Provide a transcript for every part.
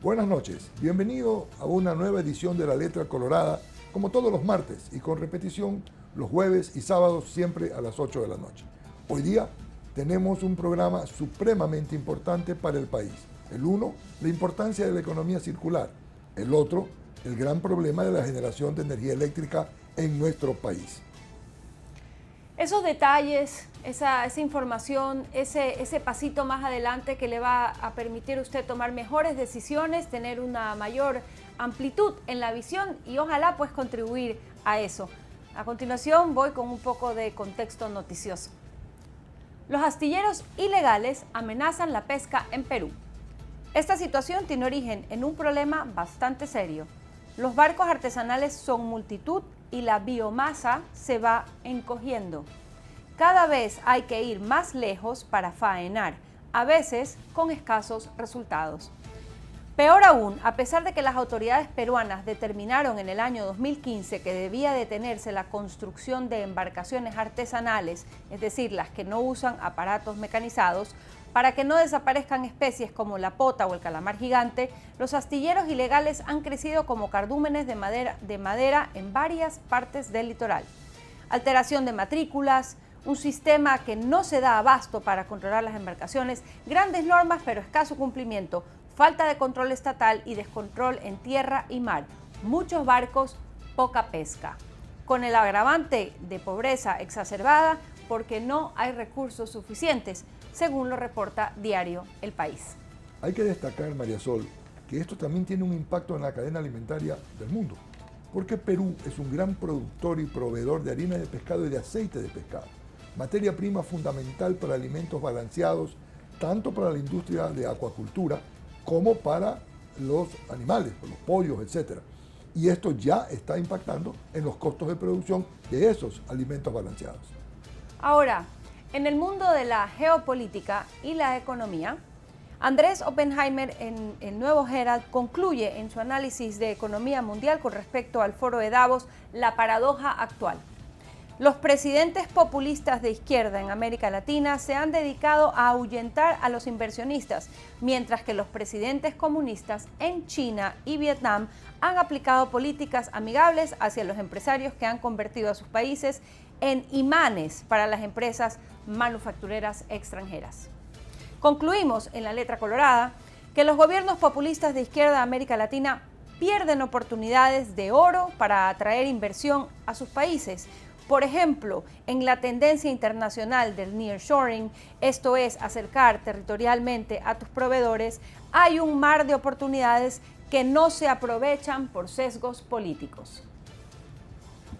Buenas noches, bienvenido a una nueva edición de La Letra Colorada, como todos los martes y con repetición los jueves y sábados siempre a las 8 de la noche. Hoy día tenemos un programa supremamente importante para el país. El uno, la importancia de la economía circular. El otro, el gran problema de la generación de energía eléctrica en nuestro país. Esos detalles, esa información, ese pasito más adelante que le va a permitir a usted tomar mejores decisiones, tener una mayor amplitud en la visión y ojalá pues contribuir a eso. A continuación voy con un poco de contexto noticioso. Los astilleros ilegales amenazan la pesca en Perú. Esta situación tiene origen en un problema bastante serio. Los barcos artesanales son multitud y la biomasa se va encogiendo. Cada vez hay que ir más lejos para faenar, a veces con escasos resultados. Peor aún, a pesar de que las autoridades peruanas determinaron en el año 2015 que debía detenerse la construcción de embarcaciones artesanales, es decir, las que no usan aparatos mecanizados, para que no desaparezcan especies como la pota o el calamar gigante, los astilleros ilegales han crecido como cardúmenes de madera en varias partes del litoral. Alteración de matrículas, un sistema que no se da abasto para controlar las embarcaciones, grandes normas pero escaso cumplimiento, falta de control estatal y descontrol en tierra y mar, muchos barcos, poca pesca, con el agravante de pobreza exacerbada porque no hay recursos suficientes, según lo reporta Diario El País. Hay que destacar, María Sol, que esto también tiene un impacto en la cadena alimentaria del mundo, porque Perú es un gran productor y proveedor de harina de pescado y de aceite de pescado, materia prima fundamental para alimentos balanceados, tanto para la industria de acuacultura como para los animales, los pollos, etc. Y esto ya está impactando en los costos de producción de esos alimentos balanceados. Ahora, en el mundo de la geopolítica y la economía, Andrés Oppenheimer en el Nuevo Herald concluye en su análisis de economía mundial con respecto al foro de Davos la paradoja actual. Los presidentes populistas de izquierda en América Latina se han dedicado a ahuyentar a los inversionistas, mientras que los presidentes comunistas en China y Vietnam han aplicado políticas amigables hacia los empresarios que han convertido a sus países en imanes para las empresas manufactureras extranjeras. Concluimos en La Letra Colorada que los gobiernos populistas de izquierda de América Latina pierden oportunidades de oro para atraer inversión a sus países. Por ejemplo, en la tendencia internacional del nearshoring, esto es acercar territorialmente a tus proveedores, hay un mar de oportunidades que no se aprovechan por sesgos políticos.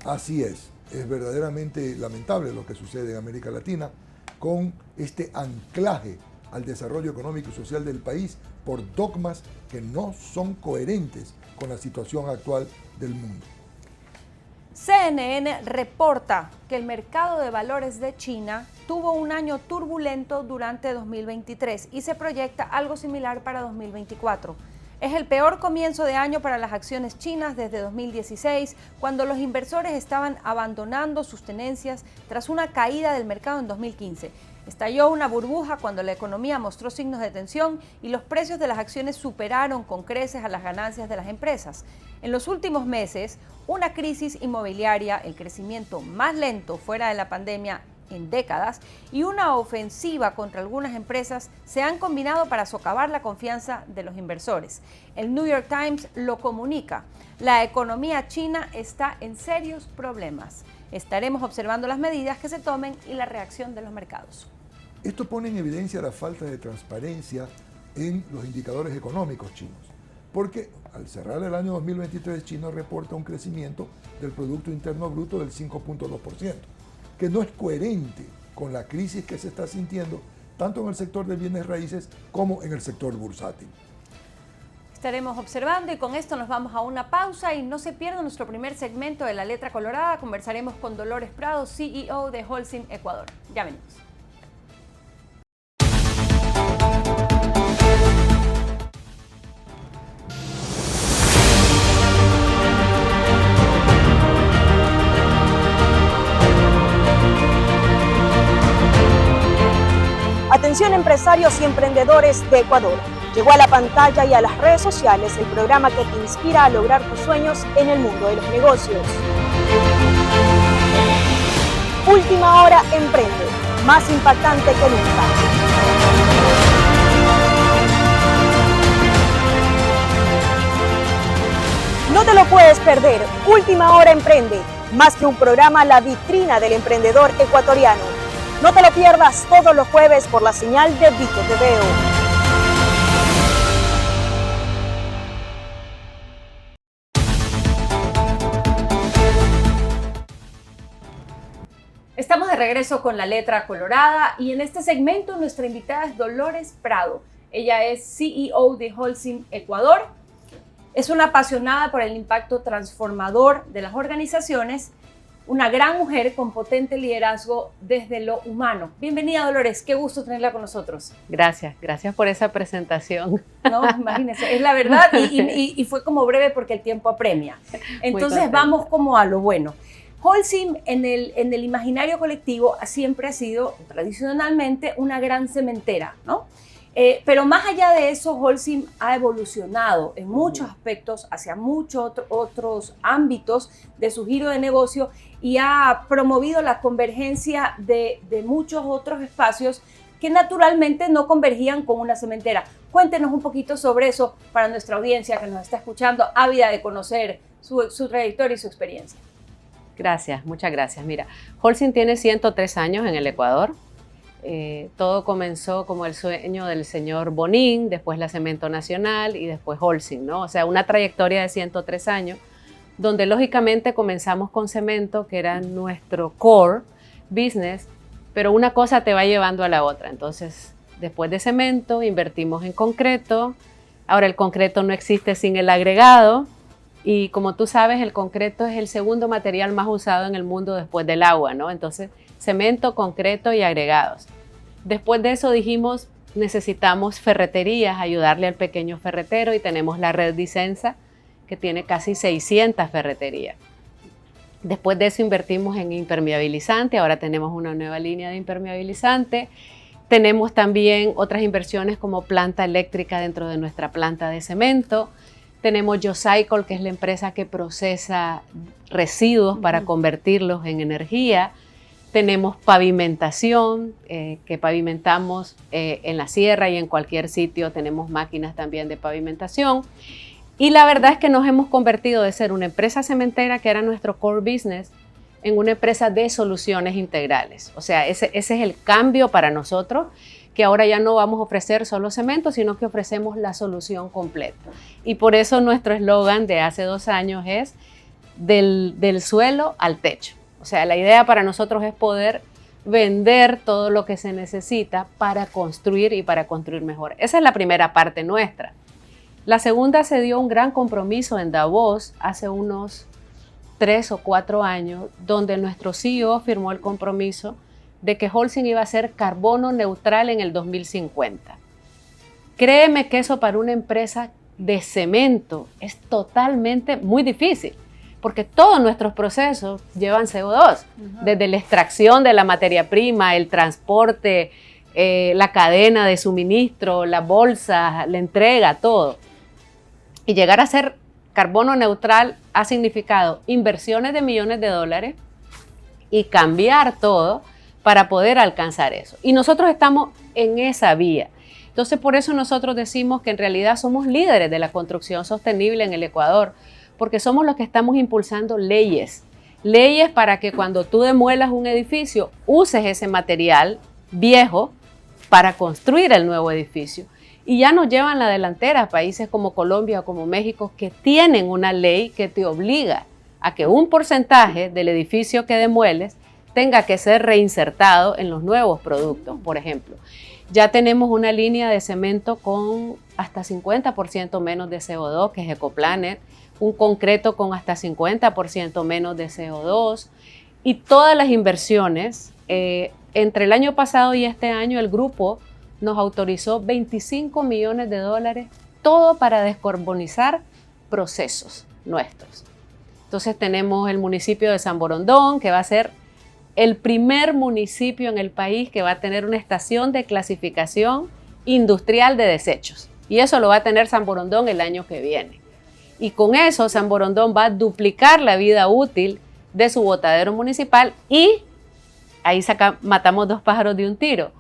Así es verdaderamente lamentable lo que sucede en América Latina con este anclaje al desarrollo económico y social del país por dogmas que no son coherentes con la situación actual del mundo. CNN reporta que el mercado de valores de China tuvo un año turbulento durante 2023 y se proyecta algo similar para 2024. Es el peor comienzo de año para las acciones chinas desde 2016, cuando los inversores estaban abandonando sus tenencias tras una caída del mercado en 2015. Estalló una burbuja cuando la economía mostró signos de tensión y los precios de las acciones superaron con creces a las ganancias de las empresas. En los últimos meses, una crisis inmobiliaria, el crecimiento más lento fuera de la pandemia en décadas y una ofensiva contra algunas empresas se han combinado para socavar la confianza de los inversores. El New York Times lo comunica. La economía china está en serios problemas. Estaremos observando las medidas que se tomen y la reacción de los mercados. Esto pone en evidencia la falta de transparencia en los indicadores económicos chinos, porque al cerrar el año 2023, China reporta un crecimiento del Producto Interno Bruto del 5.2%, que no es coherente con la crisis que se está sintiendo tanto en el sector de bienes raíces como en el sector bursátil. Estaremos observando y con esto nos vamos a una pausa y no se pierda nuestro primer segmento de La Letra Colorada. Conversaremos con Dolores Prado, CEO de Holcim Ecuador. Ya venimos. Atención empresarios y emprendedores de Ecuador. Llegó a la pantalla y a las redes sociales el programa que te inspira a lograr tus sueños en el mundo de los negocios. Última Hora Emprende, más impactante que nunca. No te lo puedes perder. Última Hora Emprende, más que un programa, la vitrina del emprendedor ecuatoriano. No te lo pierdas todos los jueves por la señal de Vito TVO. Estamos de regreso con La Letra Colorada y en este segmento nuestra invitada es Dolores Prado. Ella es CEO de Holcim Ecuador. Es una apasionada por el impacto transformador de las organizaciones, una gran mujer con potente liderazgo desde lo humano. Bienvenida, Dolores, qué gusto tenerla con nosotros. Gracias por esa presentación. No, imagínense, es la verdad y fue como breve porque el tiempo apremia. Entonces vamos como a lo bueno. Holcim en el imaginario colectivo siempre ha sido tradicionalmente una gran cementera, ¿no? Pero más allá de eso, Holcim ha evolucionado en muchos aspectos hacia muchos otros ámbitos de su giro de negocio y ha promovido la convergencia de muchos otros espacios que naturalmente no convergían con una cementera. Cuéntenos un poquito sobre eso para nuestra audiencia que nos está escuchando, ávida de conocer su trayectoria y su experiencia. Gracias, muchas gracias. Mira, Holcim tiene 103 años en el Ecuador. Todo comenzó como el sueño del señor Bonín, después la Cemento Nacional y después Holcim, ¿no? O sea, una trayectoria de 103 años, donde lógicamente comenzamos con cemento, que era nuestro core business, pero una cosa te va llevando a la otra. Entonces, después de cemento, invertimos en concreto. Ahora el concreto no existe sin el agregado. Y como tú sabes, el concreto es el segundo material más usado en el mundo después del agua, ¿no? Entonces, cemento, concreto y agregados. Después de eso dijimos, necesitamos ferreterías, ayudarle al pequeño ferretero y tenemos la red Disensa, que tiene casi 600 ferreterías. Después de eso invertimos en impermeabilizante, ahora tenemos una nueva línea de impermeabilizante. Tenemos también otras inversiones como planta eléctrica dentro de nuestra planta de cemento. Tenemos Geocycle, que es la empresa que procesa residuos para convertirlos en energía. Tenemos pavimentación, que pavimentamos en la sierra y en cualquier sitio. Tenemos máquinas también de pavimentación. Y la verdad es que nos hemos convertido de ser una empresa cementera, que era nuestro core business, en una empresa de soluciones integrales. O sea, ese es el cambio para nosotros, que ahora ya no vamos a ofrecer solo cemento, sino que ofrecemos la solución completa. Y por eso nuestro eslogan de hace 2 años es del suelo al techo. O sea, la idea para nosotros es poder vender todo lo que se necesita para construir y para construir mejor. Esa es la primera parte nuestra. La segunda, se dio un gran compromiso en Davos hace unos 3 o 4 años, donde nuestro CEO firmó el compromiso de que Holcim iba a ser carbono neutral en el 2050. Créeme que eso para una empresa de cemento es totalmente muy difícil, porque todos nuestros procesos llevan CO2, desde la extracción de la materia prima, el transporte, la cadena de suministro, las bolsas, la entrega, todo. Y llegar a ser carbono neutral ha significado inversiones de millones de dólares y cambiar todo para poder alcanzar eso. Y nosotros estamos en esa vía. Entonces, por eso nosotros decimos que en realidad somos líderes de la construcción sostenible en el Ecuador, porque somos los que estamos impulsando leyes para que cuando tú demuelas un edificio, uses ese material viejo para construir el nuevo edificio. Y ya nos llevan la delantera países como Colombia o como México, que tienen una ley que te obliga a que un porcentaje del edificio que demueles tenga que ser reinsertado en los nuevos productos, por ejemplo. Ya tenemos una línea de cemento con hasta 50% menos de CO2, que es Ecoplanet, un concreto con hasta 50% menos de CO2, y todas las inversiones, entre el año pasado y este año, el grupo nos autorizó 25 millones de dólares, todo para descarbonizar procesos nuestros. Entonces tenemos el municipio de San Borondón, que va a ser el primer municipio en el país que va a tener una estación de clasificación industrial de desechos. Y eso lo va a tener San Borondón el año que viene. Y con eso San Borondón va a duplicar la vida útil de su botadero municipal y ahí matamos 2 pájaros de un tiro.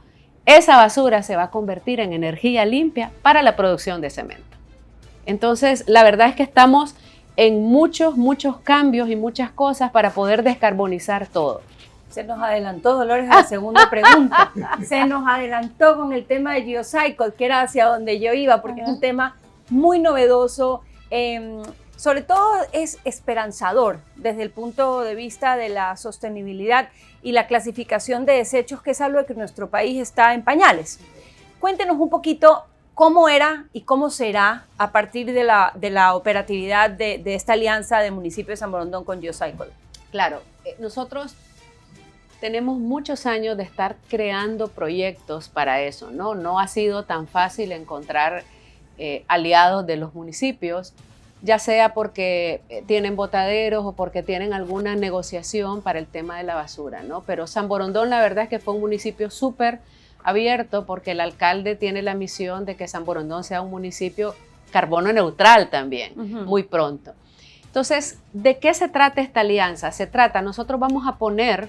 Esa basura se va a convertir en energía limpia para la producción de cemento. Entonces, la verdad es que estamos en muchos cambios y muchas cosas para poder descarbonizar todo. Se nos adelantó, Dolores, a la segunda pregunta. Se nos adelantó con el tema de Geocycle, que era hacia donde yo iba, porque es un tema muy novedoso. Sobre todo es esperanzador desde el punto de vista de la sostenibilidad y la clasificación de desechos, que es algo que nuestro país está en pañales. Cuéntenos un poquito cómo era y cómo será a partir de la operatividad de esta alianza de municipio de San Borondón con Geocycle. Claro, nosotros tenemos muchos años de estar creando proyectos para eso, ¿no? No ha sido tan fácil encontrar aliados de los municipios, ya sea porque tienen botaderos o porque tienen alguna negociación para el tema de la basura, ¿no? Pero San Borondón, la verdad es que fue un municipio súper abierto, porque el alcalde tiene la misión de que San Borondón sea un municipio carbono neutral también, muy pronto. Entonces, ¿de qué se trata esta alianza? Nosotros vamos a poner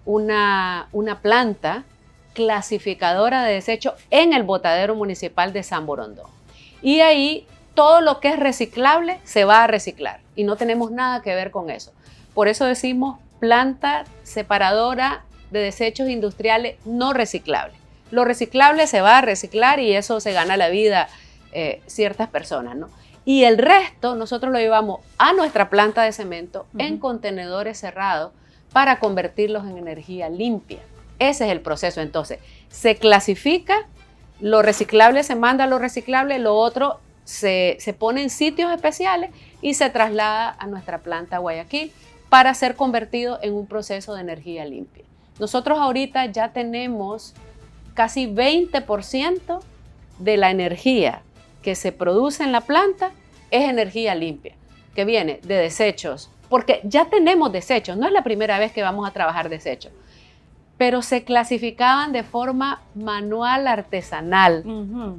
una planta clasificadora de desechos en el botadero municipal de San Borondón. Y ahí todo lo que es reciclable se va a reciclar y no tenemos nada que ver con eso. Por eso decimos planta separadora de desechos industriales no reciclables. Lo reciclable se va a reciclar y eso se gana la vida ciertas personas, ¿no? Y el resto nosotros lo llevamos a nuestra planta de cemento en contenedores cerrados para convertirlos en energía limpia. Ese es el proceso. Entonces, se clasifica, lo reciclable se manda a lo reciclable, lo otro se pone en sitios especiales y se traslada a nuestra planta Guayaquil para ser convertido en un proceso de energía limpia. Nosotros ahorita ya tenemos casi 20% de la energía que se produce en la planta es energía limpia, que viene de desechos, porque ya tenemos desechos, no es la primera vez que vamos a trabajar desechos, pero se clasificaban de forma manual, artesanal,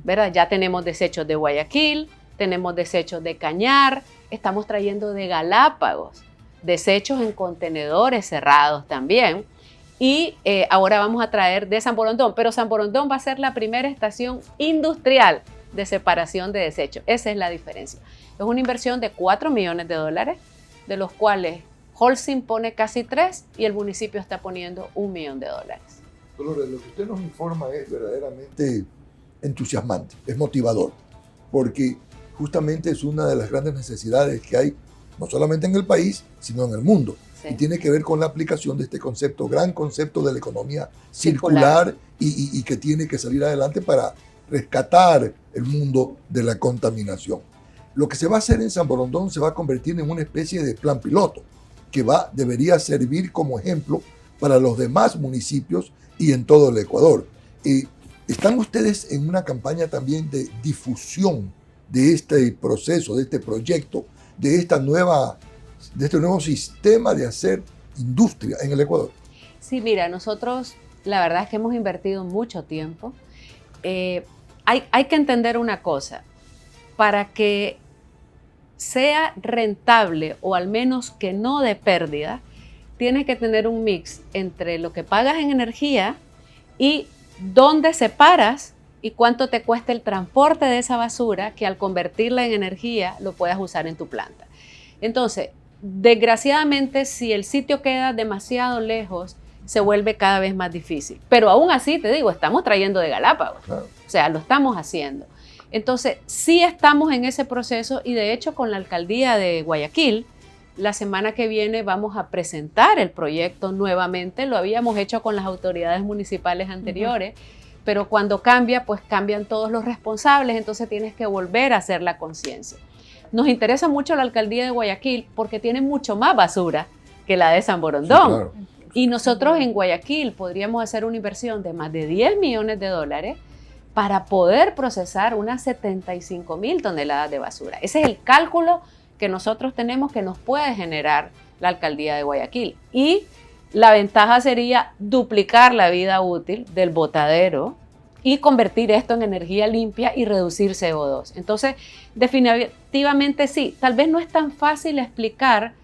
¿verdad? Ya tenemos desechos de Guayaquil, tenemos desechos de Cañar, estamos trayendo de Galápagos, desechos en contenedores cerrados también, y ahora vamos a traer de San Borondón, pero San Borondón va a ser la primera estación industrial de separación de desechos. Esa es la diferencia. Es una inversión de $4 millones, de los cuales Holcim pone casi 3 y el municipio está poniendo $1 millón. Dolores, lo que usted nos informa es verdaderamente entusiasmante, es motivador, porque justamente es una de las grandes necesidades que hay, no solamente en el país, sino en el mundo. Sí. Y tiene que ver con la aplicación de este concepto, gran concepto de la economía circular y que tiene que salir adelante para rescatar el mundo de la contaminación. Lo que se va a hacer en San Borondón se va a convertir en una especie de plan piloto que debería servir como ejemplo para los demás municipios y en todo el Ecuador. ¿Están ustedes en una campaña también de difusión de este proceso, de este proyecto, de este nuevo sistema de hacer industria en el Ecuador? Sí, mira, nosotros la verdad es que hemos invertido mucho tiempo. Hay que entender una cosa, para que sea rentable o al menos que no dé pérdida, tienes que tener un mix entre lo que pagas en energía y dónde separas y cuánto te cuesta el transporte de esa basura, que al convertirla en energía lo puedas usar en tu planta. Entonces, desgraciadamente, si el sitio queda demasiado lejos, se vuelve cada vez más difícil. Pero aún así, te digo, estamos trayendo de Galápagos. Claro. O sea, lo estamos haciendo. Entonces, sí estamos en ese proceso y de hecho con la alcaldía de Guayaquil, la semana que viene vamos a presentar el proyecto nuevamente. Lo habíamos hecho con las autoridades municipales anteriores, pero cuando cambia, pues cambian todos los responsables, entonces tienes que volver a hacer la conciencia. Nos interesa mucho la alcaldía de Guayaquil porque tiene mucho más basura que la de San Borondón. Sí, claro. Y nosotros en Guayaquil podríamos hacer una inversión de más de $10 millones para poder procesar unas 75,000 toneladas de basura. Ese es el cálculo que nosotros tenemos que nos puede generar la alcaldía de Guayaquil. Y la ventaja sería duplicar la vida útil del botadero y convertir esto en energía limpia y reducir CO2. Entonces, definitivamente sí, tal vez no es tan fácil explicar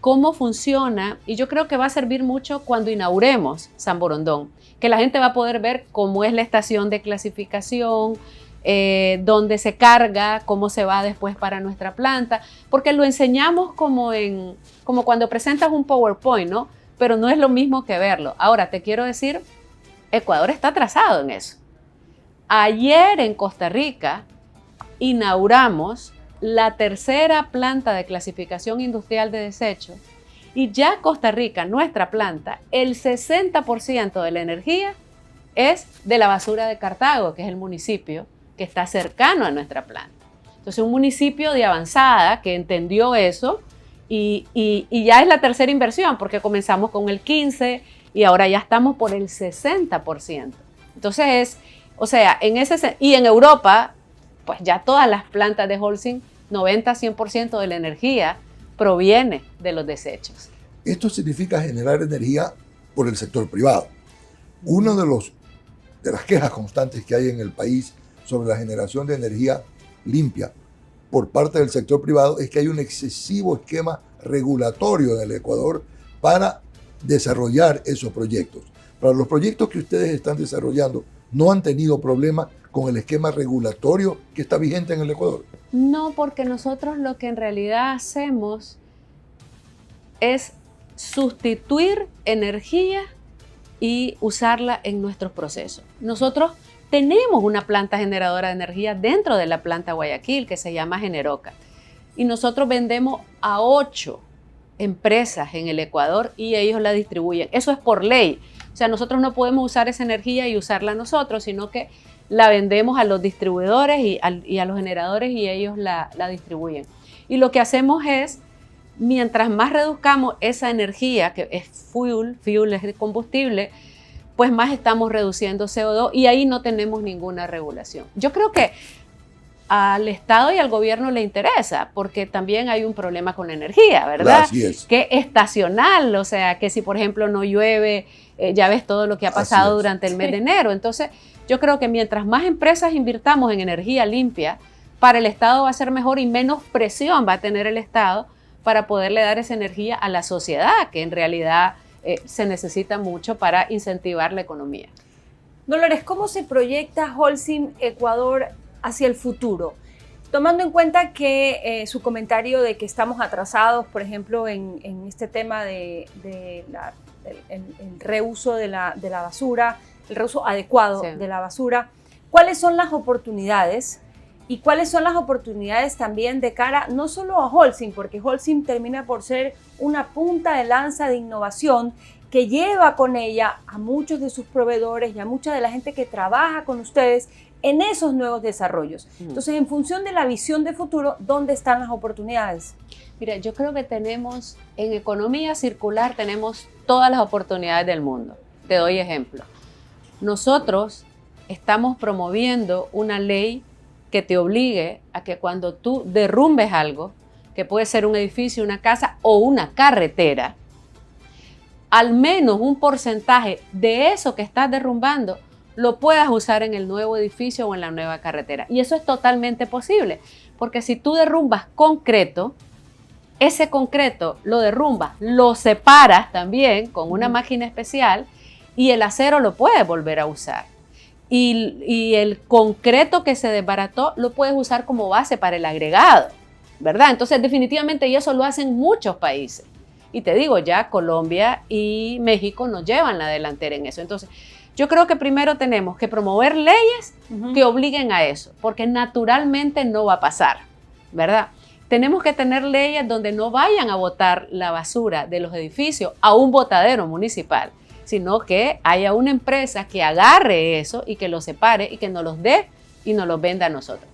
cómo funciona, y yo creo que va a servir mucho cuando inauguremos San Borondón, que la gente va a poder ver cómo es la estación de clasificación, dónde se carga, cómo se va después para nuestra planta, porque lo enseñamos como cuando presentas un PowerPoint, ¿no? Pero no es lo mismo que verlo. Ahora, te quiero decir, Ecuador está atrasado en eso. Ayer en Costa Rica inauguramos la tercera planta de clasificación industrial de desechos y ya Costa Rica, nuestra planta, el 60% de la energía es de la basura de Cartago, que es el municipio que está cercano a nuestra planta. Entonces, un municipio de avanzada que entendió eso y ya es la tercera inversión, porque comenzamos con el 15% y ahora ya estamos por el 60%. Entonces, y en Europa, pues ya todas las plantas de Holcim, 90-100% de la energía proviene de los desechos. Esto significa generar energía por el sector privado. Una de las quejas constantes que hay en el país sobre la generación de energía limpia por parte del sector privado es que hay un excesivo esquema regulatorio en el Ecuador para desarrollar esos proyectos. Para los proyectos que ustedes están desarrollando, ¿no han tenido problemas con el esquema regulatorio que está vigente en el Ecuador? No, porque nosotros lo que en realidad hacemos es sustituir energía y usarla en nuestros procesos. Nosotros tenemos una planta generadora de energía dentro de la planta Guayaquil que se llama Generoca y nosotros vendemos a 8 empresas en el Ecuador y ellos la distribuyen. Eso es por ley. O sea, nosotros no podemos usar esa energía y usarla nosotros, sino que la vendemos a los distribuidores y a los generadores y ellos la distribuyen. Y lo que hacemos es, mientras más reduzcamos esa energía, que es fuel es combustible, pues más estamos reduciendo CO2 y ahí no tenemos ninguna regulación. Yo creo que al Estado y al gobierno le interesa, porque también hay un problema con la energía, ¿verdad? Así es. Que estacional, o sea, que si por ejemplo no llueve, ya ves todo lo que ha pasado durante el mes de enero. Entonces, yo creo que mientras más empresas invirtamos en energía limpia, para el Estado va a ser mejor y menos presión va a tener el Estado para poderle dar esa energía a la sociedad, que en realidad se necesita mucho para incentivar la economía. Dolores, ¿cómo se proyecta Holcim Ecuador hacia el futuro? Tomando en cuenta que su comentario de que estamos atrasados, por ejemplo, en este tema del reuso de la basura, el reuso adecuado de la basura, ¿cuáles son las oportunidades? ¿Y cuáles son las oportunidades también de cara no solo a Holcim, porque Holcim termina por ser una punta de lanza de innovación que lleva con ella a muchos de sus proveedores y a mucha de la gente que trabaja con ustedes en esos nuevos desarrollos? Entonces, en función de la visión de futuro, ¿dónde están las oportunidades? Mira, yo creo que tenemos, en economía circular, tenemos todas las oportunidades del mundo. Te doy ejemplo. Nosotros estamos promoviendo una ley que te obligue a que cuando tú derrumbes algo, que puede ser un edificio, una casa o una carretera, al menos un porcentaje de eso que estás derrumbando lo puedas usar en el nuevo edificio o en la nueva carretera. Y eso es totalmente posible, porque si tú derrumbas concreto, ese concreto lo derrumbas, lo separas también con una máquina especial y el acero lo puedes volver a usar. Y el concreto que se desbarató lo puedes usar como base para el agregado, ¿verdad? Entonces, definitivamente, y eso lo hacen muchos países. Y te digo, ya Colombia y México nos llevan la delantera en eso. Entonces, yo creo que primero tenemos que promover leyes que obliguen a eso, porque naturalmente no va a pasar, ¿verdad? Tenemos que tener leyes donde no vayan a botar la basura de los edificios a un botadero municipal, sino que haya una empresa que agarre eso y que lo separe y que nos los dé y nos los venda a nosotros.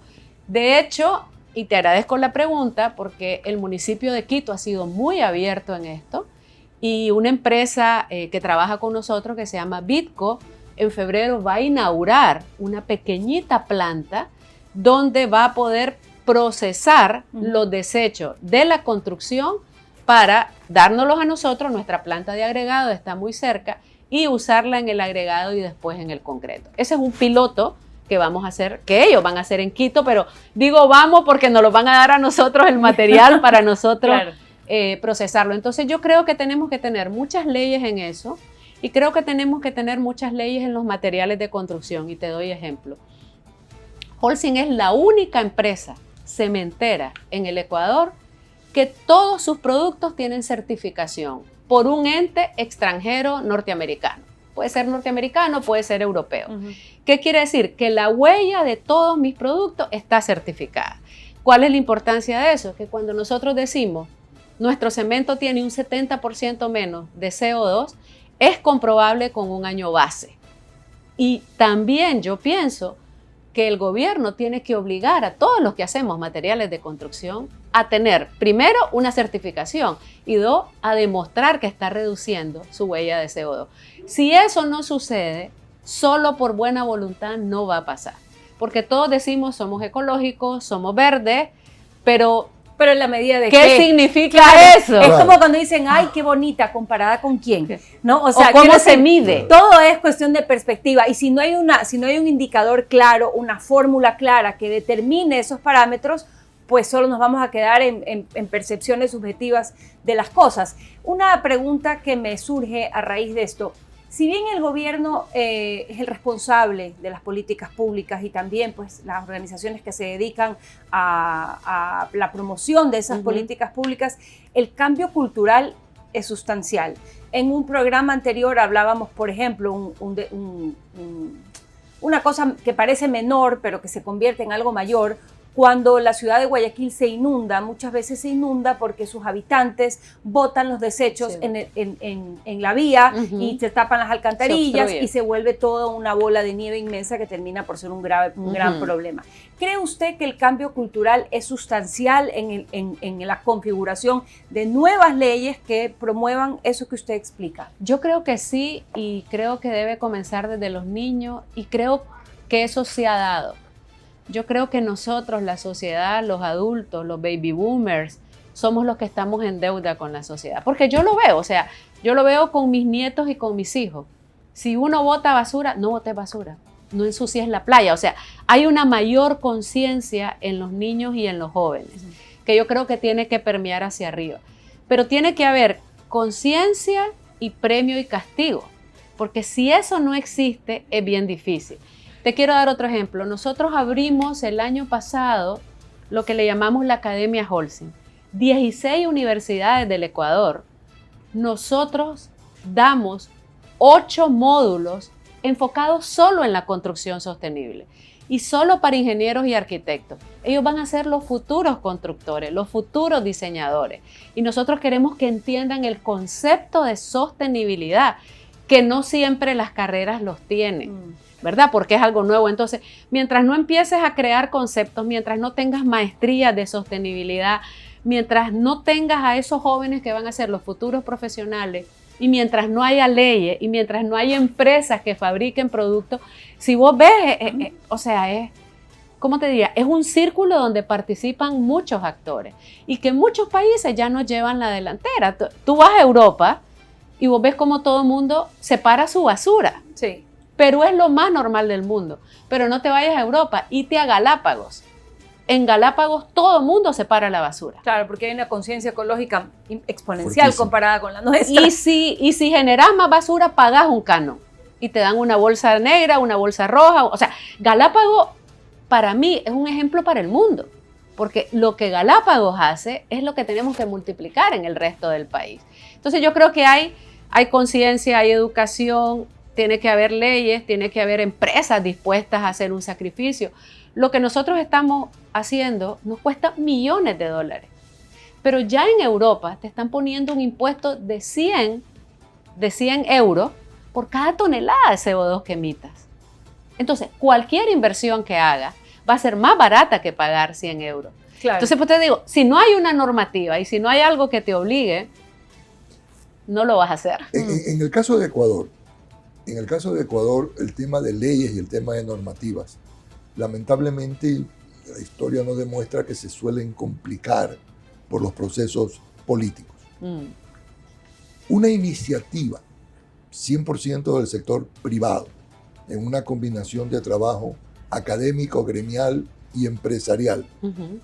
De hecho, y te agradezco la pregunta, porque el municipio de Quito ha sido muy abierto en esto y una empresa que trabaja con nosotros que se llama Bitco, en febrero va a inaugurar una pequeñita planta donde va a poder procesar los desechos de la construcción para dárnoslos a nosotros. Nuestra planta de agregado está muy cerca y usarla en el agregado y después en el concreto. Ese es un piloto que vamos a hacer, que ellos van a hacer en Quito, pero digo vamos porque nos lo van a dar a nosotros el material para nosotros claro. Procesarlo. Entonces yo creo que tenemos que tener muchas leyes en eso y creo que tenemos que tener muchas leyes en los materiales de construcción y te doy ejemplo. Holcim es la única empresa cementera en el Ecuador que todos sus productos tienen certificación por un ente extranjero norteamericano. Puede ser norteamericano, puede ser europeo. ¿Qué quiere decir? Que la huella de todos mis productos está certificada. ¿Cuál es la importancia de eso? Que cuando nosotros decimos nuestro cemento tiene un 70% menos de CO2, es comprobable con un año base. Y también yo pienso que el gobierno tiene que obligar a todos los que hacemos materiales de construcción a tener, primero, una certificación y dos, a demostrar que está reduciendo su huella de CO2. Si eso no sucede, solo por buena voluntad no va a pasar. Porque todos decimos somos ecológicos, somos verdes, pero en la medida de ¿qué significa eso? Es como cuando dicen, ay, qué bonita, ¿comparada con quién? ¿No? O sea, ¿cómo se mide? Todo es cuestión de perspectiva. Y si no hay un indicador claro, una fórmula clara que determine esos parámetros, pues solo nos vamos a quedar en percepciones subjetivas de las cosas. Una pregunta que me surge a raíz de esto. Si bien el gobierno es el responsable de las políticas públicas y también pues, las organizaciones que se dedican a la promoción de esas políticas públicas, el cambio cultural es sustancial. En un programa anterior hablábamos, por ejemplo, una cosa que parece menor, pero que se convierte en algo mayor. Cuando la ciudad de Guayaquil se inunda, muchas veces se inunda porque sus habitantes botan los desechos en la vía y se tapan las alcantarillas y se vuelve toda una bola de nieve inmensa que termina por ser un gran problema. ¿Cree usted que el cambio cultural es sustancial en la configuración de nuevas leyes que promuevan eso que usted explica? Yo creo que sí, y creo que debe comenzar desde los niños, y creo que eso se ha dado. Yo creo que nosotros, la sociedad, los adultos, los baby boomers, somos los que estamos en deuda con la sociedad. Porque yo lo veo, o sea, yo lo veo con mis nietos y con mis hijos. Si uno bota basura, no botes basura, no ensucies la playa. O sea, hay una mayor conciencia en los niños y en los jóvenes, que yo creo que tiene que permear hacia arriba. Pero tiene que haber conciencia y premio y castigo, porque si eso no existe, es bien difícil. Te quiero dar otro ejemplo. Nosotros abrimos el año pasado lo que le llamamos la Academia Holcim. 16 universidades del Ecuador. Nosotros damos 8 módulos enfocados solo en la construcción sostenible y solo para ingenieros y arquitectos. Ellos van a ser los futuros constructores, los futuros diseñadores. Y nosotros queremos que entiendan el concepto de sostenibilidad, que no siempre las carreras los tienen. ¿Verdad? Porque es algo nuevo. Entonces, mientras no empieces a crear conceptos, mientras no tengas maestría de sostenibilidad, mientras no tengas a esos jóvenes que van a ser los futuros profesionales, y mientras no haya leyes, y mientras no haya empresas que fabriquen productos, si vos ves, o sea, es, ¿cómo te diría? Es un círculo donde participan muchos actores, y que muchos países ya nos llevan la delantera. Tú vas a Europa, y vos ves cómo todo el mundo separa su basura. Sí. Pero es lo más normal del mundo. Pero no te vayas a Europa, irte a Galápagos. En Galápagos todo el mundo separa la basura. Claro, porque hay una conciencia ecológica exponencial comparada con la nuestra. Y si generas más basura, pagas un canon. Y te dan una bolsa negra, una bolsa roja. O sea, Galápagos para mí es un ejemplo para el mundo. Porque lo que Galápagos hace es lo que tenemos que multiplicar en el resto del país. Entonces yo creo que hay conciencia, hay educación. Tiene que haber leyes, tiene que haber empresas dispuestas a hacer un sacrificio. Lo que nosotros estamos haciendo nos cuesta millones de dólares. Pero ya en Europa te están poniendo un impuesto de 100 euros por cada tonelada de CO2 que emitas. Entonces, cualquier inversión que hagas va a ser más barata que pagar 100 euros. Claro. Entonces, pues te digo, si no hay una normativa y si no hay algo que te obligue, no lo vas a hacer. En el caso de Ecuador, el tema de leyes y el tema de normativas, lamentablemente la historia nos demuestra que se suelen complicar por los procesos políticos. Una iniciativa 100% del sector privado, en una combinación de trabajo académico, gremial y empresarial.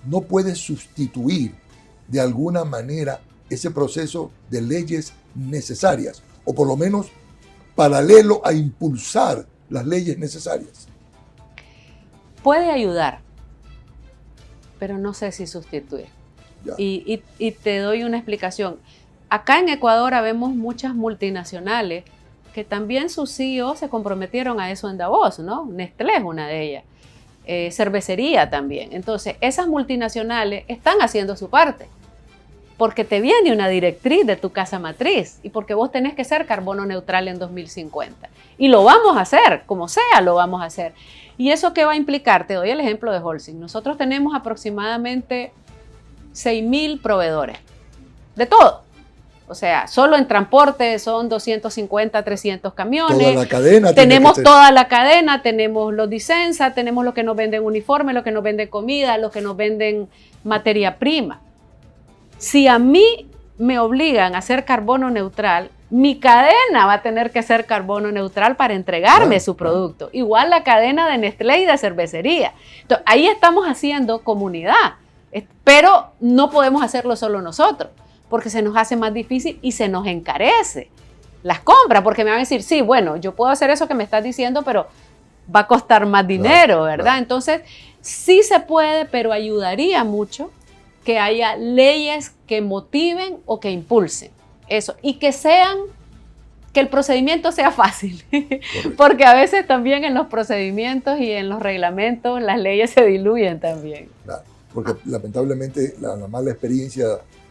No puede sustituir de alguna manera ese proceso de leyes necesarias, o por lo menos paralelo a impulsar las leyes necesarias. Puede ayudar, pero no sé si sustituir. Y te doy una explicación. Acá en Ecuador habemos muchas multinacionales que también sus CEOs se comprometieron a eso en Davos, ¿no? Nestlé es una de ellas. Cervecería también. Entonces, esas multinacionales están haciendo su parte, porque te viene una directriz de tu casa matriz y porque vos tenés que ser carbono neutral en 2050. Y lo vamos a hacer, como sea, lo vamos a hacer. ¿Y eso qué va a implicar? Te doy el ejemplo de Holcim. Nosotros tenemos aproximadamente 6.000 proveedores, de todo. O sea, solo en transporte son 250, 300 camiones. Toda la cadena. Tenemos toda la cadena, tenemos los Disensa, tenemos los que nos venden uniformes, los que nos venden comida, los que nos venden materia prima. Si a mí me obligan a ser carbono neutral, mi cadena va a tener que ser carbono neutral para entregarme su producto. Igual la cadena de Nestlé y de cervecería. Entonces, ahí estamos haciendo comunidad, pero no podemos hacerlo solo nosotros, porque se nos hace más difícil y se nos encarece las compras, porque me van a decir, sí, bueno, yo puedo hacer eso que me estás diciendo, pero va a costar más dinero, ¿verdad? Claro. Entonces, sí se puede, pero ayudaría mucho que haya leyes que motiven o que impulsen eso, y que el procedimiento sea fácil, porque a veces también en los procedimientos y en los reglamentos las leyes se diluyen también. Claro, porque lamentablemente la mala experiencia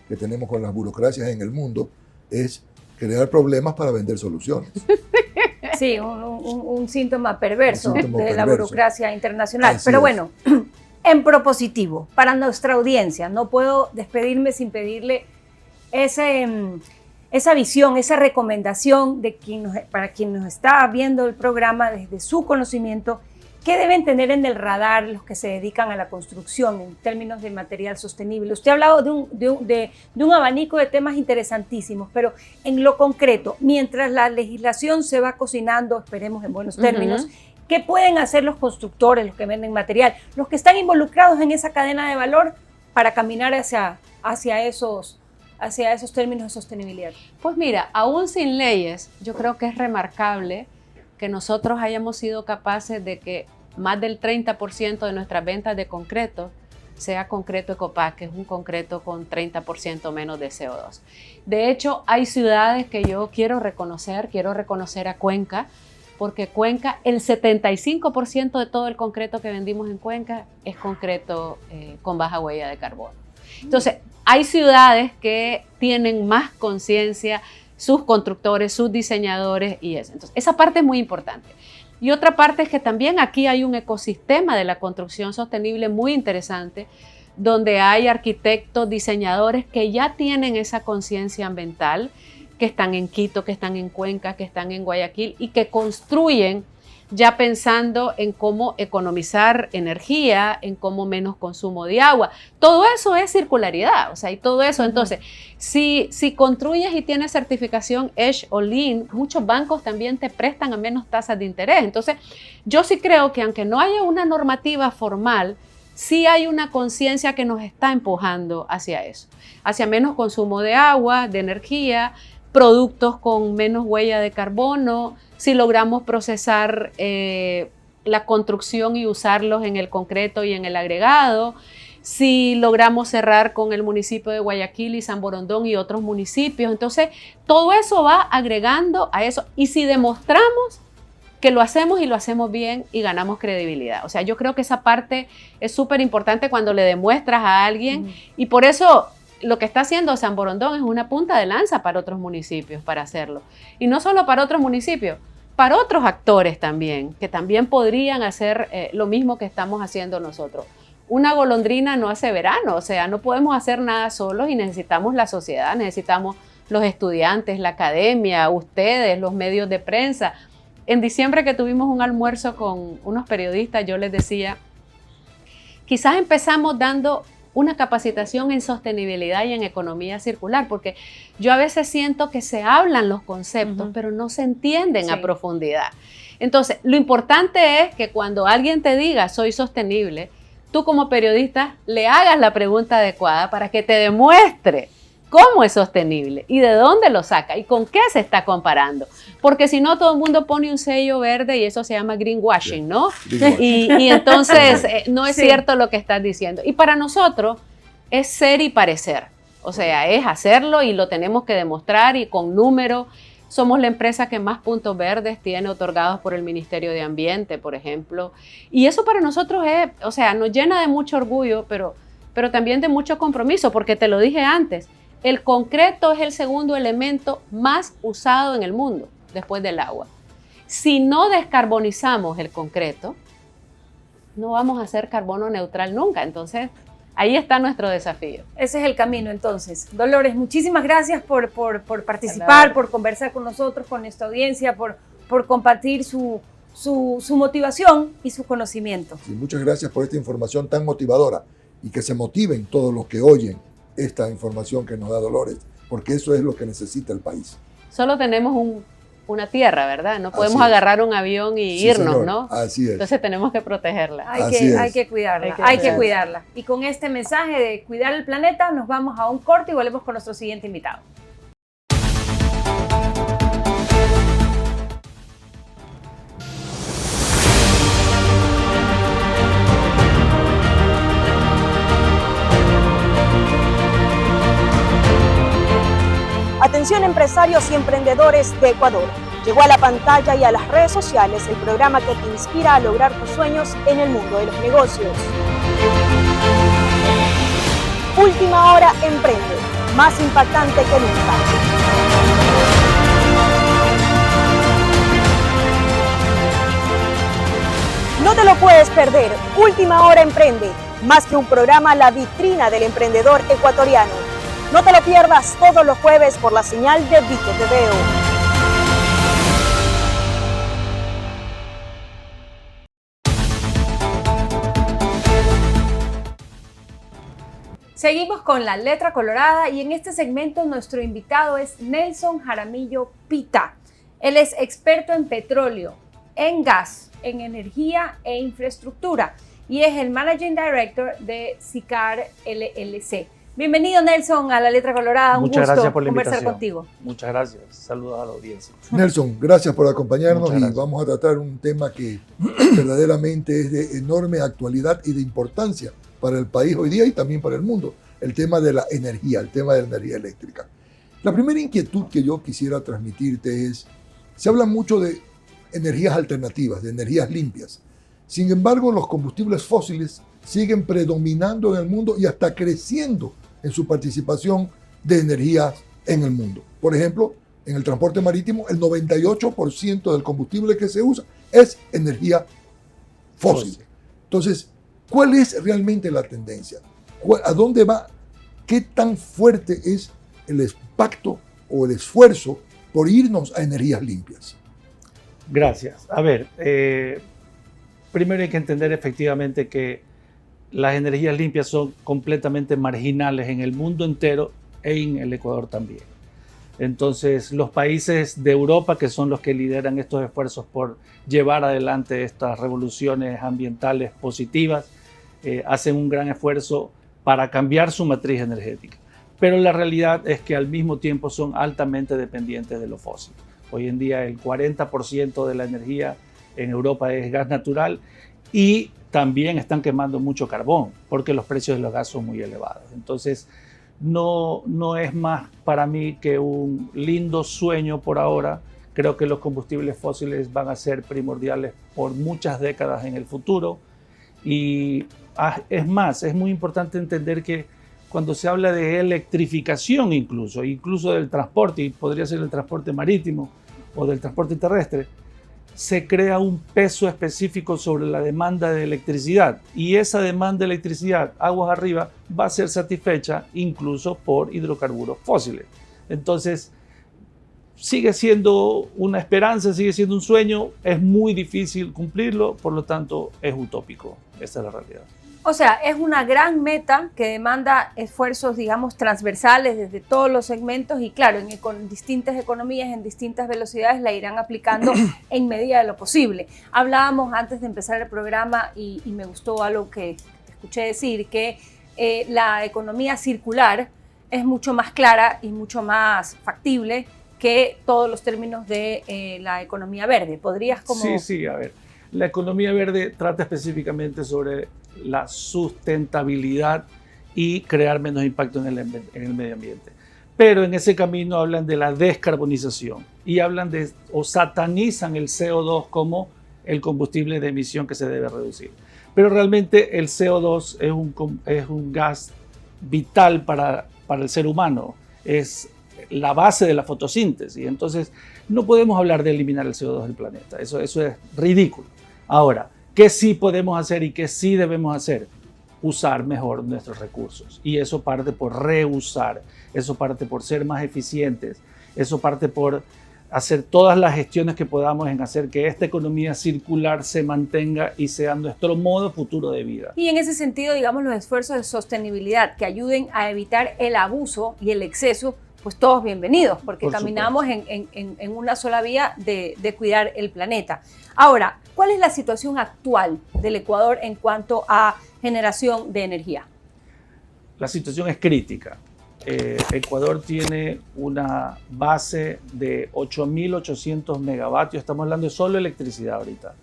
que tenemos con las burocracias en el mundo es crear problemas para vender soluciones. Sí, un síntoma perverso de la burocracia internacional. Así pero es. Bueno, en propositivo, para nuestra audiencia, no puedo despedirme sin pedirle esa visión, esa recomendación para quien nos está viendo el programa desde su conocimiento. ¿Qué deben tener en el radar los que se dedican a la construcción en términos de material sostenible? Usted ha hablado de un abanico de temas interesantísimos, pero en lo concreto, mientras la legislación se va cocinando, esperemos en buenos términos, ¿qué pueden hacer los constructores, los que venden material, los que están involucrados en esa cadena de valor para caminar hacia esos términos de sostenibilidad? Pues mira, aún sin leyes, yo creo que es remarcable que nosotros hayamos sido capaces de que más del 30% de nuestras ventas de concreto sea concreto Ecopac, que es un concreto con 30% menos de CO2. De hecho, hay ciudades que yo quiero reconocer a Cuenca, porque Cuenca, el 75% de todo el concreto que vendimos en Cuenca es concreto con baja huella de carbono. Entonces, hay ciudades que tienen más conciencia, sus constructores, sus diseñadores y eso. Entonces, esa parte es muy importante. Y otra parte es que también aquí hay un ecosistema de la construcción sostenible muy interesante, donde hay arquitectos, diseñadores que ya tienen esa conciencia ambiental, que están en Quito, que están en Cuenca, que están en Guayaquil y que construyen ya pensando en cómo economizar energía, en cómo menos consumo de agua. Todo eso es circularidad, o sea, y todo eso. Entonces, si construyes y tienes certificación EDGE o Lean, muchos bancos también te prestan a menos tasas de interés. Entonces, yo sí creo que aunque no haya una normativa formal, sí hay una conciencia que nos está empujando hacia eso, hacia menos consumo de agua, de energía, productos con menos huella de carbono, si logramos procesar la construcción y usarlos en el concreto y en el agregado, si logramos cerrar con el municipio de Guayaquil y San Borondón y otros municipios. Entonces, todo eso va agregando a eso. Y si demostramos que lo hacemos y lo hacemos bien y ganamos credibilidad. O sea, yo creo que esa parte es súper importante cuando le demuestras a alguien y por eso lo que está haciendo San Borondón es una punta de lanza para otros municipios para hacerlo. Y no solo para otros municipios, para otros actores también, que también podrían hacer lo mismo que estamos haciendo nosotros. Una golondrina no hace verano, o sea, no podemos hacer nada solos y necesitamos la sociedad, necesitamos los estudiantes, la academia, ustedes, los medios de prensa. En diciembre que tuvimos un almuerzo con unos periodistas, yo les decía, quizás empezamos dando una capacitación en sostenibilidad y en economía circular, porque yo a veces siento que se hablan los conceptos, pero no se entienden a profundidad. Entonces, lo importante es que cuando alguien te diga soy sostenible, tú como periodista le hagas la pregunta adecuada para que te demuestre cómo es sostenible y de dónde lo saca y con qué se está comparando. Porque si no, todo el mundo pone un sello verde y eso se llama greenwashing, ¿no? Y entonces no es cierto lo que estás diciendo. Y para nosotros es ser y parecer. O sea, es hacerlo y lo tenemos que demostrar y con números. Somos la empresa que más puntos verdes tiene otorgados por el Ministerio de Ambiente, por ejemplo. Y eso para nosotros es, o sea, nos llena de mucho orgullo, pero también de mucho compromiso, porque te lo dije antes, el concreto es el segundo elemento más usado en el mundo, después del agua. Si no descarbonizamos el concreto, no vamos a ser carbono neutral nunca. Entonces, ahí está nuestro desafío. Ese es el camino, entonces. Dolores, muchísimas gracias por participar, por conversar con nosotros, con nuestra audiencia, por compartir su motivación y su conocimiento. Sí, muchas gracias por esta información tan motivadora y que se motiven todos los que oyen esta información que nos da Dolores, porque eso es lo que necesita el país. Solo tenemos una tierra, ¿verdad? No podemos agarrar un avión y irnos, señor. ¿no? Así es. Entonces tenemos que protegerla. Hay que cuidarla, hay que cuidarla. Y con este mensaje de cuidar el planeta, nos vamos a un corte y volvemos con nuestro siguiente invitado. Atención empresarios y emprendedores de Ecuador. Llegó a la pantalla y a las redes sociales el programa que te inspira a lograr tus sueños en el mundo de los negocios. Última Hora Emprende, más impactante que nunca. No te lo puedes perder. Última Hora Emprende, más que un programa, la vitrina del emprendedor ecuatoriano. No te lo pierdas todos los jueves por la señal de Vito TVO. Seguimos con la letra colorada y en este segmento nuestro invitado es Nelson Jaramillo Pita. Él es experto en petróleo, en gas, en energía e infraestructura y es el Managing Director de SICAR LLC. Bienvenido, Nelson, a la letra colorada. Muchas gracias por la conversar invitación. contigo. Muchas gracias. Saludos a la audiencia. Nelson, gracias por acompañarnos y Muchas gracias. vamos a tratar un tema que verdaderamente es de enorme actualidad y de importancia para el país hoy día y también para el mundo. El tema de la energía, el tema de la energía eléctrica. La primera inquietud que yo quisiera transmitirte es, se habla mucho de energías alternativas, de energías limpias. Sin embargo, los combustibles fósiles siguen predominando en el mundo y hasta creciendo en su participación de energías en el mundo. Por ejemplo, en el transporte marítimo, el 98% del combustible que se usa es energía fósil. Entonces, ¿cuál es realmente la tendencia? ¿A dónde va? ¿Qué tan fuerte es el impacto o el esfuerzo por irnos a energías limpias? Gracias. A ver, primero hay que entender efectivamente que las energías limpias son completamente marginales en el mundo entero e en el Ecuador también. Entonces, los países de Europa, que son los que lideran estos esfuerzos por llevar adelante estas revoluciones ambientales positivas, hacen un gran esfuerzo para cambiar su matriz energética. Pero la realidad es que al mismo tiempo son altamente dependientes de lo fósil. Hoy en día el 40% de la energía en Europa es gas natural y también están quemando mucho carbón porque los precios de los gas son muy elevados. Entonces, no es más para mí que un lindo sueño por ahora. Creo que los combustibles fósiles van a ser primordiales por muchas décadas en el futuro. Y es más, es muy importante entender que cuando se habla de electrificación incluso del transporte, y podría ser el transporte marítimo o del transporte terrestre, se crea un peso específico sobre la demanda de electricidad y esa demanda de electricidad, aguas arriba, va a ser satisfecha incluso por hidrocarburos fósiles. Entonces, sigue siendo una esperanza, sigue siendo un sueño, es muy difícil cumplirlo, por lo tanto es utópico, esa es la realidad. O sea, es una gran meta que demanda esfuerzos, digamos, transversales desde todos los segmentos y claro, con distintas economías, en distintas velocidades la irán aplicando en medida de lo posible. Hablábamos antes de empezar el programa y me gustó algo que te escuché decir, que la economía circular es mucho más clara y mucho más factible que todos los términos de la economía verde. ¿Podrías como...? Sí, a ver. La economía verde trata específicamente sobre la sustentabilidad y crear menos impacto en el medio ambiente. Pero en ese camino hablan de la descarbonización y hablan o satanizan el CO2 como el combustible de emisión que se debe reducir. Pero realmente el CO2 es un gas vital para el ser humano, es la base de la fotosíntesis. Entonces no podemos hablar de eliminar el CO2 del planeta, eso es ridículo. Ahora, ¿qué sí podemos hacer y qué sí debemos hacer? Usar mejor nuestros recursos. Y eso parte por reusar, eso parte por ser más eficientes, eso parte por hacer todas las gestiones que podamos en hacer que esta economía circular se mantenga y sea nuestro modo futuro de vida. Y en ese sentido, digamos, los esfuerzos de sostenibilidad que ayuden a evitar el abuso y el exceso, pues todos bienvenidos, porque caminamos en una sola vía de cuidar el planeta. Ahora, ¿cuál es la situación actual del Ecuador en cuanto a generación de energía? La situación es crítica. Ecuador tiene una base de 8.800 megavatios, estamos hablando de solo electricidad ahorita,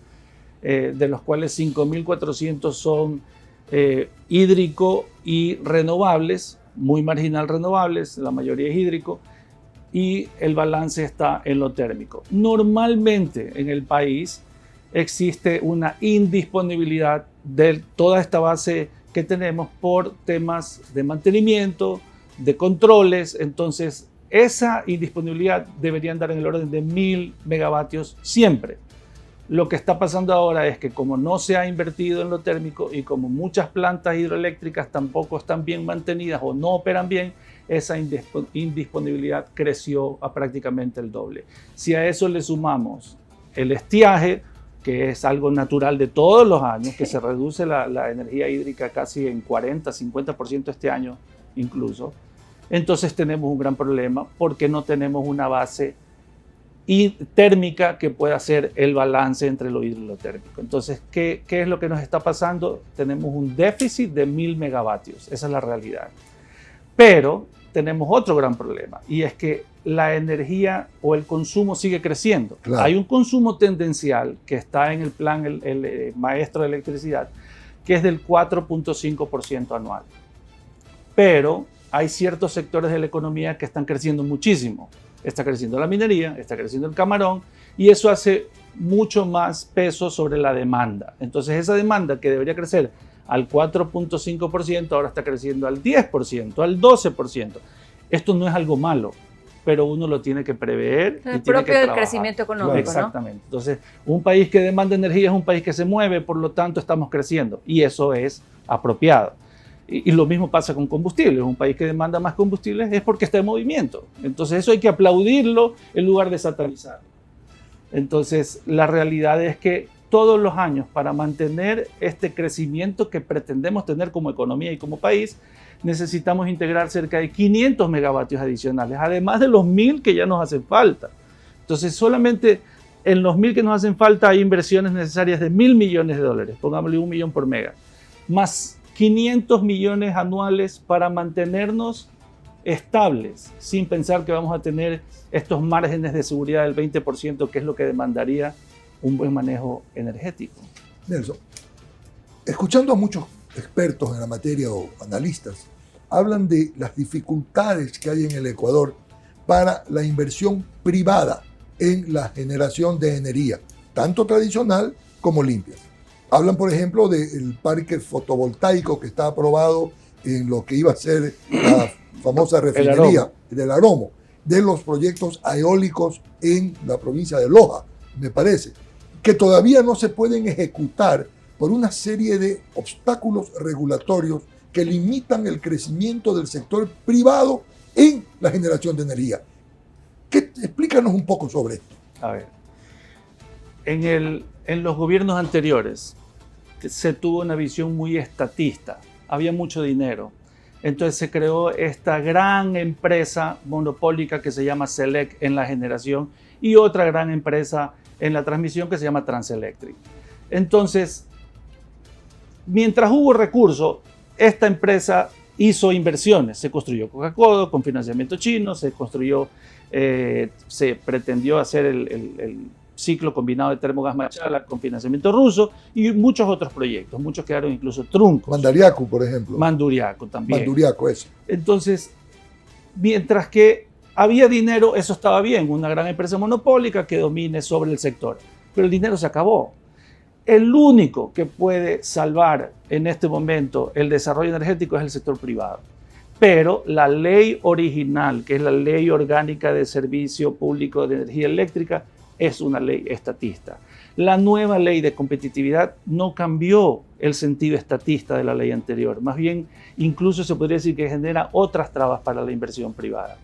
de los cuales 5.400 son hídrico y renovables, muy marginal renovables, la mayoría es hídrico, y el balance está en lo térmico. Normalmente en el país existe una indisponibilidad de toda esta base que tenemos por temas de mantenimiento, de controles. Entonces esa indisponibilidad debería andar en el orden de 1.000 megavatios siempre. Lo que está pasando ahora es que como no se ha invertido en lo térmico y como muchas plantas hidroeléctricas tampoco están bien mantenidas o no operan bien, esa indisponibilidad creció a prácticamente el doble. Si a eso le sumamos el estiaje, que es algo natural de todos los años, que se reduce la energía hídrica casi en 40, 50% este año incluso, entonces tenemos un gran problema porque no tenemos una base y térmica que pueda hacer el balance entre lo hídrico y lo térmico. Entonces, ¿qué es lo que nos está pasando? Tenemos un déficit de 1.000 megavatios, esa es la realidad. Pero tenemos otro gran problema y es que la energía o el consumo sigue creciendo. Claro. Hay un consumo tendencial que está en el plan, el maestro de electricidad, que es del 4.5% anual. Pero hay ciertos sectores de la economía que están creciendo muchísimo. Está creciendo la minería, está creciendo el camarón y eso hace mucho más peso sobre la demanda. Entonces esa demanda que debería crecer al 4.5% ahora está creciendo al 10%, al 12%. Esto no es algo malo, pero uno lo tiene que prever. El propio del crecimiento económico, exactamente. ¿no? Entonces un país que demanda energía es un país que se mueve, por lo tanto estamos creciendo y eso es apropiado. Y lo mismo pasa con combustibles. Un país que demanda más combustibles es porque está en movimiento. Entonces eso hay que aplaudirlo en lugar de satanizarlo. Entonces la realidad es que todos los años para mantener este crecimiento que pretendemos tener como economía y como país, necesitamos integrar cerca de 500 megavatios adicionales, además de los 1.000 que ya nos hacen falta. Entonces solamente en los 1.000 que nos hacen falta hay inversiones necesarias de $1.000 millones, pongámosle 1 millón por mega, más 500 millones anuales para mantenernos estables, sin pensar que vamos a tener estos márgenes de seguridad del 20%, que es lo que demandaría un buen manejo energético. Nelson, escuchando a muchos expertos en la materia o analistas, hablan de las dificultades que hay en el Ecuador para la inversión privada en la generación de energía, tanto tradicional como limpia. Hablan, por ejemplo, del parque fotovoltaico que está aprobado en lo que iba a ser la famosa refinería del Aromo, de los proyectos eólicos en la provincia de Loja, me parece, que todavía no se pueden ejecutar por una serie de obstáculos regulatorios que limitan el crecimiento del sector privado en la generación de energía. Explícanos un poco sobre esto. A ver, en los gobiernos anteriores se tuvo una visión muy estatista. Había mucho dinero. Entonces se creó esta gran empresa monopólica que se llama Select en la generación y otra gran empresa en la transmisión que se llama Transelectric. Entonces, mientras hubo recursos, esta empresa hizo inversiones. Se construyó Coca-Cola con financiamiento chino, se pretendió hacer el ciclo combinado de termogas Machala con financiamiento ruso y muchos otros proyectos. Muchos quedaron incluso truncos. Mandariaco, por ejemplo. Manduriaco también. Manduriaco, eso. Entonces, mientras que había dinero, eso estaba bien, una gran empresa monopólica que domine sobre el sector. Pero el dinero se acabó. El único que puede salvar en este momento el desarrollo energético es el sector privado. Pero la ley original, que es la Ley Orgánica de Servicio Público de Energía Eléctrica, es una ley estatista. La nueva ley de competitividad no cambió el sentido estatista de la ley anterior. Más bien, incluso se podría decir que genera otras trabas para la inversión privada.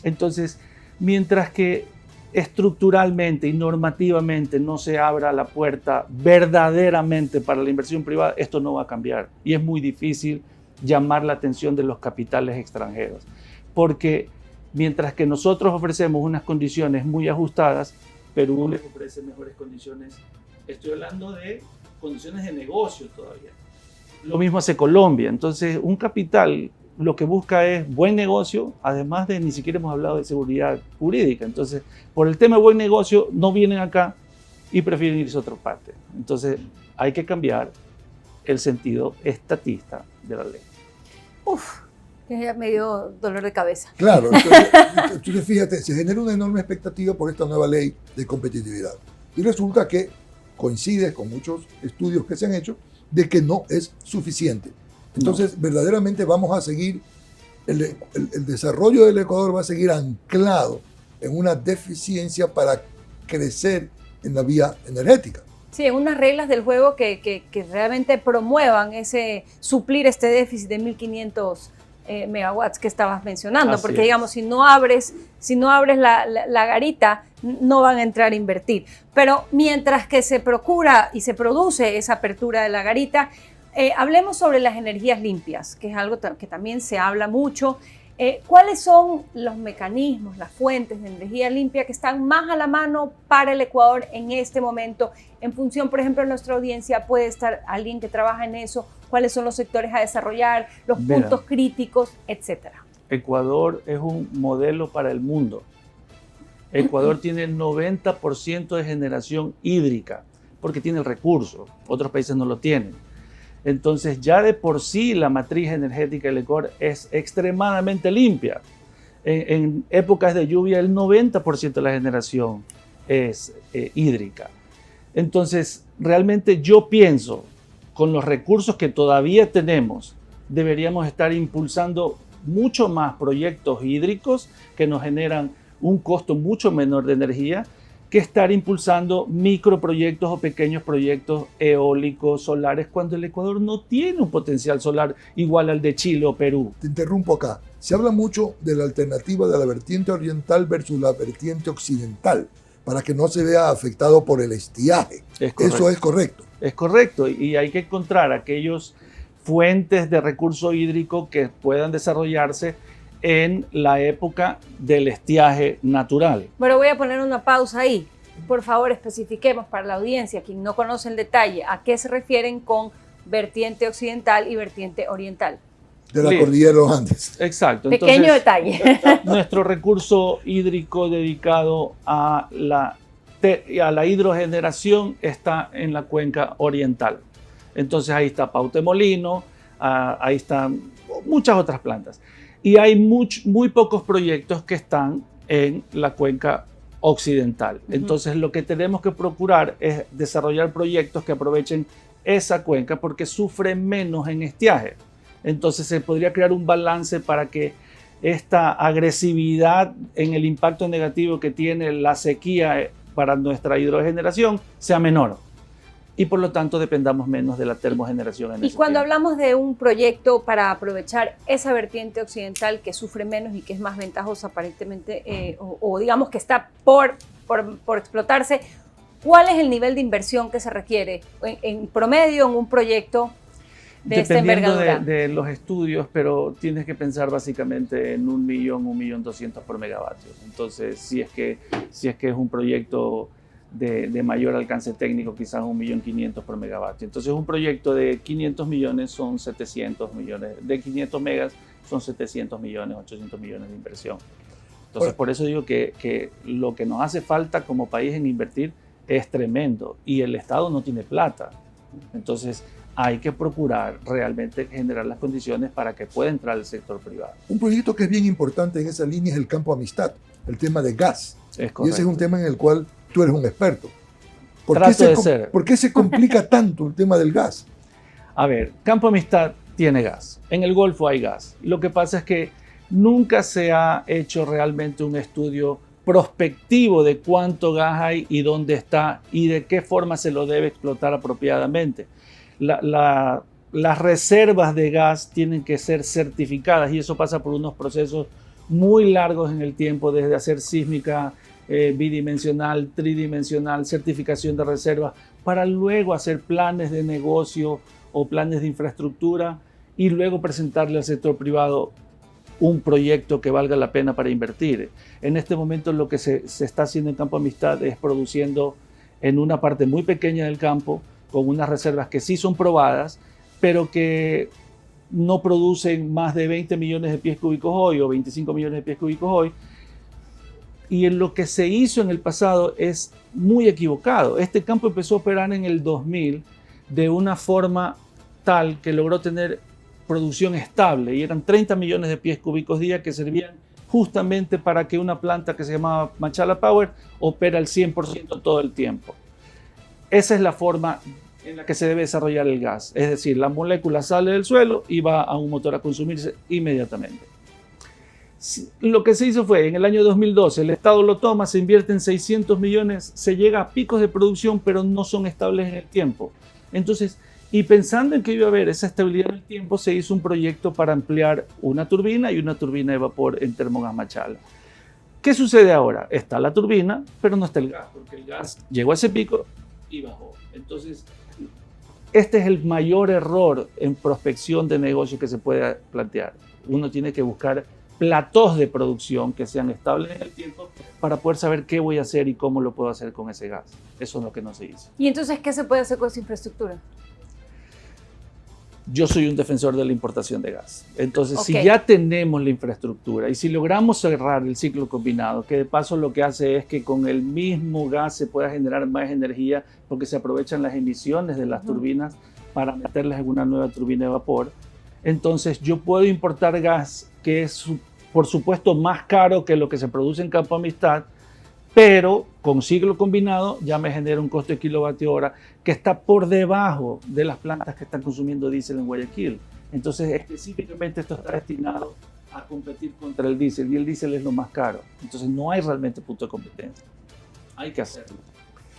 Entonces, mientras que estructuralmente y normativamente no se abra la puerta verdaderamente para la inversión privada, esto no va a cambiar. Y es muy difícil llamar la atención de los capitales extranjeros. Porque mientras que nosotros ofrecemos unas condiciones muy ajustadas, Perú les ofrece mejores condiciones. Estoy hablando de condiciones de negocio todavía. Lo mismo hace Colombia. Entonces, un capital lo que busca es buen negocio, además de ni siquiera hemos hablado de seguridad jurídica. Entonces, por el tema de buen negocio, no vienen acá y prefieren irse a otra parte. Entonces, hay que cambiar el sentido estatista de la ley. Uf, ya me dio dolor de cabeza. Claro, entonces fíjate, se genera una enorme expectativa por esta nueva ley de competitividad. Y resulta que coincide con muchos estudios que se han hecho de que no es suficiente. Entonces, verdaderamente vamos a seguir, el desarrollo del Ecuador va a seguir anclado en una deficiencia para crecer en la vía energética. Sí, unas reglas del juego que realmente promuevan suplir este déficit de 1.500 megawatts que estabas mencionando. Así porque es. digamos, si no abres la garita, no van a entrar a invertir. Pero mientras que se procura y se produce esa apertura de la garita, hablemos sobre las energías limpias, que es algo que también se habla mucho. ¿Cuáles son los mecanismos, las fuentes de energía limpia que están más a la mano para el Ecuador en este momento? En función, por ejemplo, de nuestra audiencia, puede estar alguien que trabaja en eso. ¿Cuáles son los sectores a desarrollar, los puntos críticos, etcétera? Ecuador es un modelo para el mundo. Ecuador tiene el 90% de generación hídrica, porque tiene el recurso. Otros países no lo tienen. Entonces, ya de por sí la matriz energética del Ecuador es extremadamente limpia. En épocas de lluvia, el 90% de la generación es hídrica. Entonces, realmente yo pienso, con los recursos que todavía tenemos, deberíamos estar impulsando mucho más proyectos hídricos que nos generan un costo mucho menor de energía, que estar impulsando microproyectos o pequeños proyectos eólicos, solares, cuando el Ecuador no tiene un potencial solar igual al de Chile o Perú. Te interrumpo acá. Se habla mucho de la alternativa de la vertiente oriental versus la vertiente occidental, para que no se vea afectado por el estiaje. Eso es correcto. Es correcto, y hay que encontrar aquellos fuentes de recurso hídrico que puedan desarrollarse en la época del estiaje natural. Bueno, voy a poner una pausa ahí. Por favor, especifiquemos para la audiencia, quien no conoce el detalle, a qué se refieren con vertiente occidental y vertiente oriental. De la cordillera de los Andes. Exacto. Pequeño Entonces, detalle. Nuestro recurso hídrico dedicado a la hidrogeneración está en la cuenca oriental. Entonces ahí está Pautemolino, ahí están muchas otras plantas. Y hay muy pocos proyectos que están en la cuenca occidental. Entonces lo que tenemos que procurar es desarrollar proyectos que aprovechen esa cuenca porque sufre menos en estiaje. Entonces se podría crear un balance para que esta agresividad en el impacto negativo que tiene la sequía para nuestra hidrogeneración sea menor. Y por lo tanto dependamos menos de la termogeneración. Y cuando hablamos de un proyecto para aprovechar esa vertiente occidental que sufre menos y que es más ventajosa aparentemente, o digamos que está por explotarse, ¿cuál es el nivel de inversión que se requiere en promedio en un proyecto de esta envergadura? Dependiendo de los estudios, pero tienes que pensar básicamente en 1.200.000 por megavatio. Entonces, si es que es un proyecto de mayor alcance técnico, quizás 1.500.000 por megavatio. Entonces, un proyecto de 500 millones son 700 millones, de 500 megas son 700 millones, 800 millones de inversión. Entonces, por eso digo que lo que nos hace falta como país en invertir es tremendo y el Estado no tiene plata. Entonces, hay que procurar realmente generar las condiciones para que pueda entrar el sector privado. Un proyecto que es bien importante en esa línea es el Campo Amistad, el tema de gas. Es correcto. Y ese es un tema en el cual tú eres un experto. ¿Por qué se complica tanto el tema del gas? A ver, Campo Amistad tiene gas. En el Golfo hay gas. Lo que pasa es que nunca se ha hecho realmente un estudio prospectivo de cuánto gas hay y dónde está y de qué forma se lo debe explotar apropiadamente. Las reservas de gas tienen que ser certificadas y eso pasa por unos procesos muy largos en el tiempo, desde hacer sísmica bidimensional, tridimensional, certificación de reservas, para luego hacer planes de negocio o planes de infraestructura y luego presentarle al sector privado un proyecto que valga la pena para invertir. En este momento lo que se está haciendo en Campo Amistad es produciendo en una parte muy pequeña del campo, con unas reservas que sí son probadas, pero que no producen más de 20 millones de pies cúbicos hoy o 25 millones de pies cúbicos hoy. Y en lo que se hizo en el pasado es muy equivocado. Este campo empezó a operar en el 2000 de una forma tal que logró tener producción estable y eran 30 millones de pies cúbicos día que servían justamente para que una planta que se llamaba Machala Power opera al 100% todo el tiempo. Esa es la forma en la que se debe desarrollar el gas. Es decir, la molécula sale del suelo y va a un motor a consumirse inmediatamente. Lo que se hizo fue, en el año 2012, el Estado lo toma, se invierte en 600 millones, se llega a picos de producción, pero no son estables en el tiempo. Entonces, y pensando en que iba a haber esa estabilidad en el tiempo, se hizo un proyecto para ampliar una turbina y una turbina de vapor en Termogas Machala. ¿Qué sucede ahora? Está la turbina, pero no está el gas, porque el gas llegó a ese pico y bajó. Entonces, este es el mayor error en prospección de negocio que se puede plantear. Uno tiene que buscar platós de producción que sean estables en el tiempo para poder saber qué voy a hacer y cómo lo puedo hacer con ese gas. Eso es lo que no se hizo. ¿Y entonces qué se puede hacer con esa infraestructura? Yo soy un defensor de la importación de gas. Entonces, si ya tenemos la infraestructura y si logramos cerrar el ciclo combinado, que de paso lo que hace es que con el mismo gas se pueda generar más energía porque se aprovechan las emisiones de las turbinas para meterlas en una nueva turbina de vapor, entonces yo puedo importar gas que es, por supuesto, más caro que lo que se produce en Campo Amistad, pero con ciclo combinado ya me genera un costo de kilovatio hora que está por debajo de las plantas que están consumiendo diésel en Guayaquil. Entonces, específicamente esto está destinado a competir contra el diésel y el diésel es lo más caro. Entonces, no hay realmente punto de competencia. Hay que hacerlo.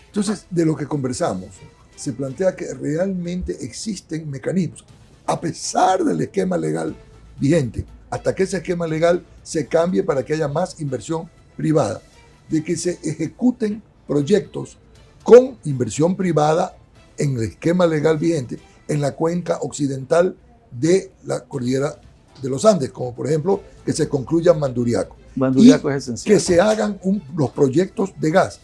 Entonces, de lo que conversamos, se plantea que realmente existen mecanismos, a pesar del esquema legal vigente, hasta que ese esquema legal se cambie para que haya más inversión privada, de que se ejecuten proyectos con inversión privada en el esquema legal vigente en la cuenca occidental de la cordillera de los Andes, como por ejemplo que se concluya Manduriaco. Manduriaco es esencial. Que se hagan los proyectos de gas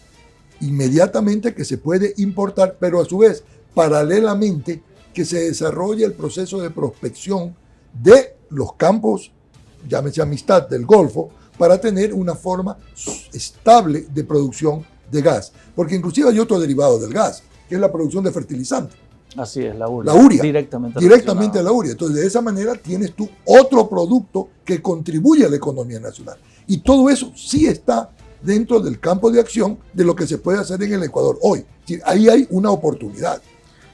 inmediatamente que se puede importar, pero a su vez, paralelamente, que se desarrolle el proceso de prospección de los campos, llámese Amistad, del Golfo, para tener una forma estable de producción de gas. Porque inclusive hay otro derivado del gas, que es la producción de fertilizante. Así es, la urea. La urea. Directamente a la urea. Entonces, de esa manera tienes tú otro producto que contribuye a la economía nacional. Y todo eso sí está dentro del campo de acción de lo que se puede hacer en el Ecuador hoy. Es decir, ahí hay una oportunidad.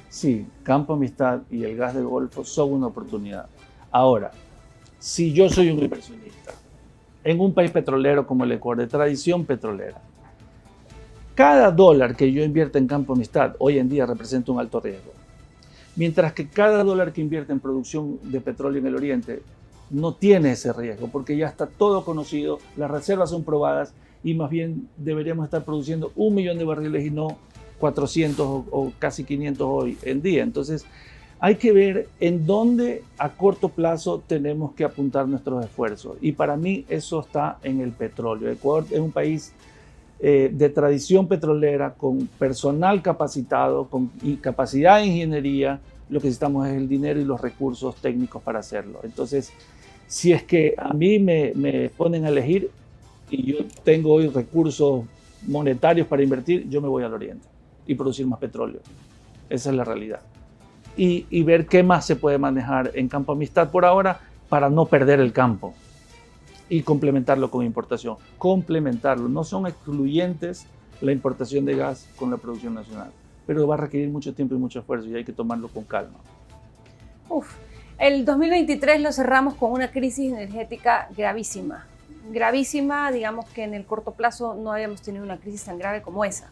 Sí, Campo Amistad y el gas del Golfo son una oportunidad. Ahora, si yo soy un inversionista en un país petrolero como el Ecuador, de tradición petrolera, cada dólar que yo invierta en Campo Amistad hoy en día representa un alto riesgo. Mientras que cada dólar que invierte en producción de petróleo en el Oriente no tiene ese riesgo, porque ya está todo conocido, las reservas son probadas y más bien deberíamos estar produciendo 1 millón de barriles y no 400 o casi 500 hoy en día. Entonces, hay que ver en dónde a corto plazo tenemos que apuntar nuestros esfuerzos. Y para mí eso está en el petróleo. Ecuador es un país de tradición petrolera, con personal capacitado, con capacidad de ingeniería. Lo que necesitamos es el dinero y los recursos técnicos para hacerlo. Entonces, si es que a mí me ponen a elegir y yo tengo hoy recursos monetarios para invertir, yo me voy al oriente y producir más petróleo. Esa es la realidad. Y ver qué más se puede manejar en Campo Amistad por ahora para no perder el campo y complementarlo con importación. Complementarlo. No son excluyentes la importación de gas con la producción nacional, pero va a requerir mucho tiempo y mucho esfuerzo y hay que tomarlo con calma. El 2023 lo cerramos con una crisis energética gravísima. Gravísima, digamos que en el corto plazo no habíamos tenido una crisis tan grave como esa.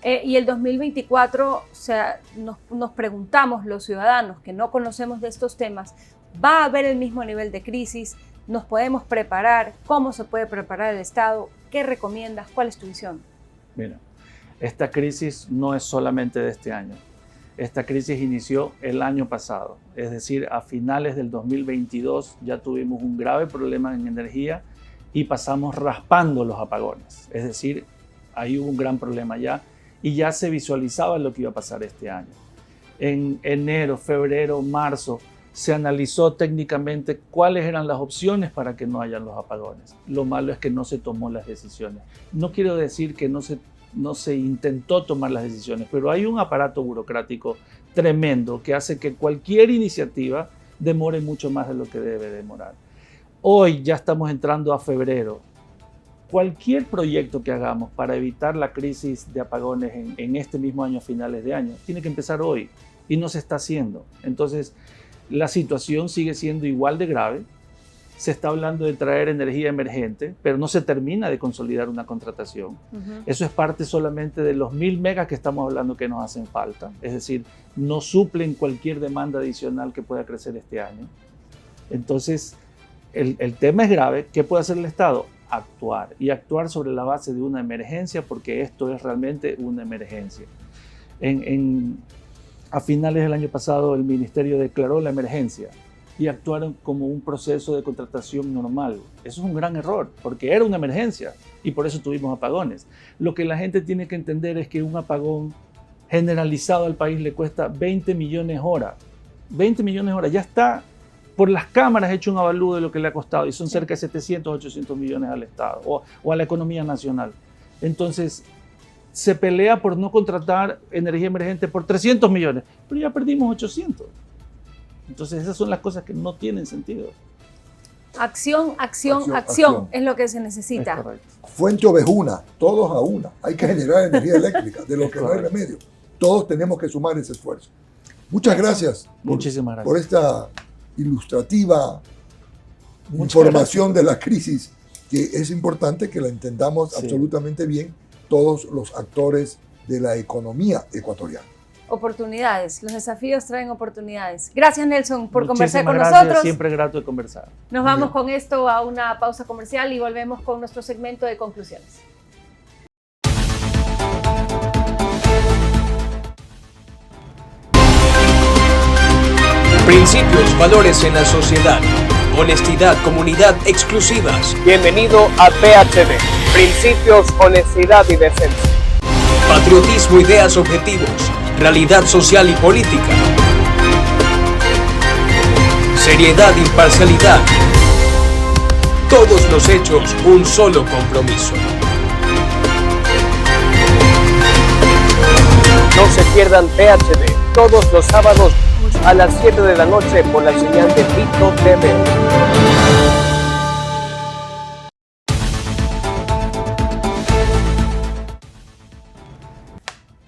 Y el 2024, o sea, nos preguntamos los ciudadanos que no conocemos de estos temas, ¿va a haber el mismo nivel de crisis? ¿Nos podemos preparar? ¿Cómo se puede preparar el Estado? ¿Qué recomiendas? ¿Cuál es tu visión? Mira, esta crisis no es solamente de este año. Esta crisis inició el año pasado, es decir, a finales del 2022 ya tuvimos un grave problema en energía y pasamos raspando los apagones. Es decir, ahí hubo un gran problema ya y ya se visualizaba lo que iba a pasar este año. En enero, febrero, marzo se analizó técnicamente cuáles eran las opciones para que no hayan los apagones. Lo malo es que no se tomó las decisiones. No quiero decir que no se intentó tomar las decisiones, pero hay un aparato burocrático tremendo que hace que cualquier iniciativa demore mucho más de lo que debe demorar. Hoy ya estamos entrando a febrero. Cualquier proyecto que hagamos para evitar la crisis de apagones en este mismo año, a finales de año, tiene que empezar hoy y no se está haciendo. Entonces, la situación sigue siendo igual de grave. Se está hablando de traer energía emergente, pero no se termina de consolidar una contratación. Eso es parte solamente de los 1000 megas que estamos hablando que nos hacen falta. Es decir, no suplen cualquier demanda adicional que pueda crecer este año. Entonces, el tema es grave. ¿Qué puede hacer el Estado? Actuar. Y actuar sobre la base de una emergencia, porque esto es realmente una emergencia. A finales del año pasado, el Ministerio declaró la emergencia y actuaron como un proceso de contratación normal. Eso es un gran error, porque era una emergencia y por eso tuvimos apagones. Lo que la gente tiene que entender es que un apagón generalizado al país le cuesta 20 millones hora. 20 millones hora, ya está por las cámaras hecho un avalúo de lo que le ha costado y son cerca de 700, 800 millones al Estado o a la economía nacional. Entonces, se pelea por no contratar energía emergente por 300 millones, pero ya perdimos 800. Entonces esas son las cosas que no tienen sentido. Acción, acción, acción es lo que se necesita. Fuente ovejuna, todos a una. Hay que generar energía eléctrica, de lo que no hay remedio. Todos tenemos que sumar ese esfuerzo. Muchas gracias. Muchísimas gracias. Por esta ilustrativa información de la crisis, que es importante que la entendamos absolutamente bien todos los actores de la economía ecuatoriana. Oportunidades, los desafíos traen oportunidades. Gracias, Nelson, por conversar con gracias, nosotros. Siempre grato de conversar. Nos vamos con esto a una pausa comercial y volvemos con nuestro segmento de conclusiones. Principios, valores en la sociedad. Honestidad, comunidad, exclusivas. Bienvenido a PHD. Principios, honestidad y decencia. Patriotismo, ideas, objetivos. Realidad social y política. Seriedad, imparcialidad. Todos los hechos, un solo compromiso. No se pierdan PHD todos los sábados a las 7 de la noche por la señal de Vito TV.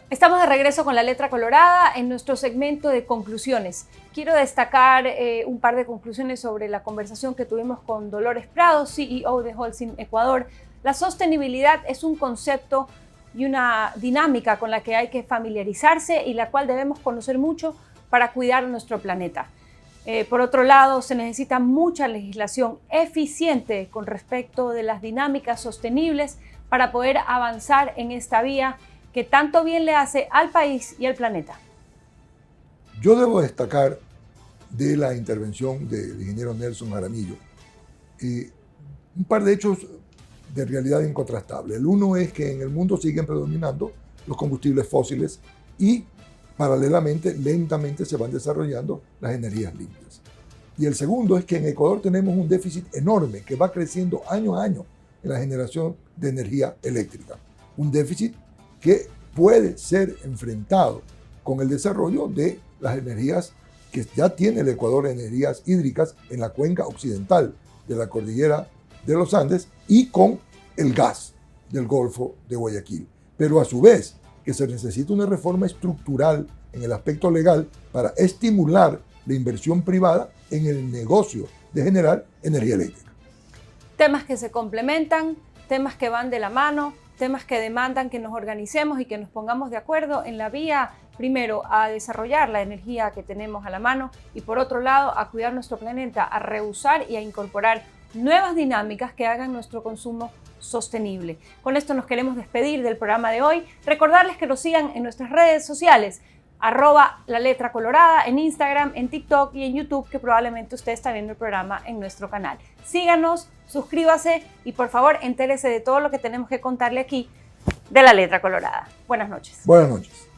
Estamos de regreso con la letra colorada en nuestro segmento de conclusiones. Quiero destacar un par de conclusiones sobre la conversación que tuvimos con Dolores Prado, CEO de Holcim Ecuador. La sostenibilidad es un concepto y una dinámica con la que hay que familiarizarse y la cual debemos conocer mucho para cuidar nuestro planeta. Por otro lado, se necesita mucha legislación eficiente con respecto de las dinámicas sostenibles para poder avanzar en esta vía que tanto bien le hace al país y al planeta. Yo debo destacar de la intervención del ingeniero Nelson Jaramillo un par de hechos de realidad incontrastable. El uno es que en el mundo siguen predominando los combustibles fósiles y paralelamente, lentamente se van desarrollando las energías limpias. Y el segundo es que en Ecuador tenemos un déficit enorme que va creciendo año a año en la generación de energía eléctrica. Un déficit que puede ser enfrentado con el desarrollo de las energías que ya tiene el Ecuador, energías hídricas en la cuenca occidental de la cordillera de los Andes y con el gas del Golfo de Guayaquil. Pero a su vez, que se necesita una reforma estructural en el aspecto legal para estimular la inversión privada en el negocio de generar energía eléctrica. Temas que se complementan, temas que van de la mano, temas que demandan que nos organicemos y que nos pongamos de acuerdo en la vía, primero, a desarrollar la energía que tenemos a la mano y por otro lado, a cuidar nuestro planeta, a reusar y a incorporar nuevas dinámicas que hagan nuestro consumo sostenible. Con esto nos queremos despedir del programa de hoy. Recordarles que nos sigan en nuestras redes sociales, @laletracolorada, en Instagram, en TikTok y en YouTube, que probablemente usted está viendo el programa en nuestro canal. Síganos, suscríbase y por favor entérese de todo lo que tenemos que contarle aquí de La Letra Colorada. Buenas noches. Buenas noches.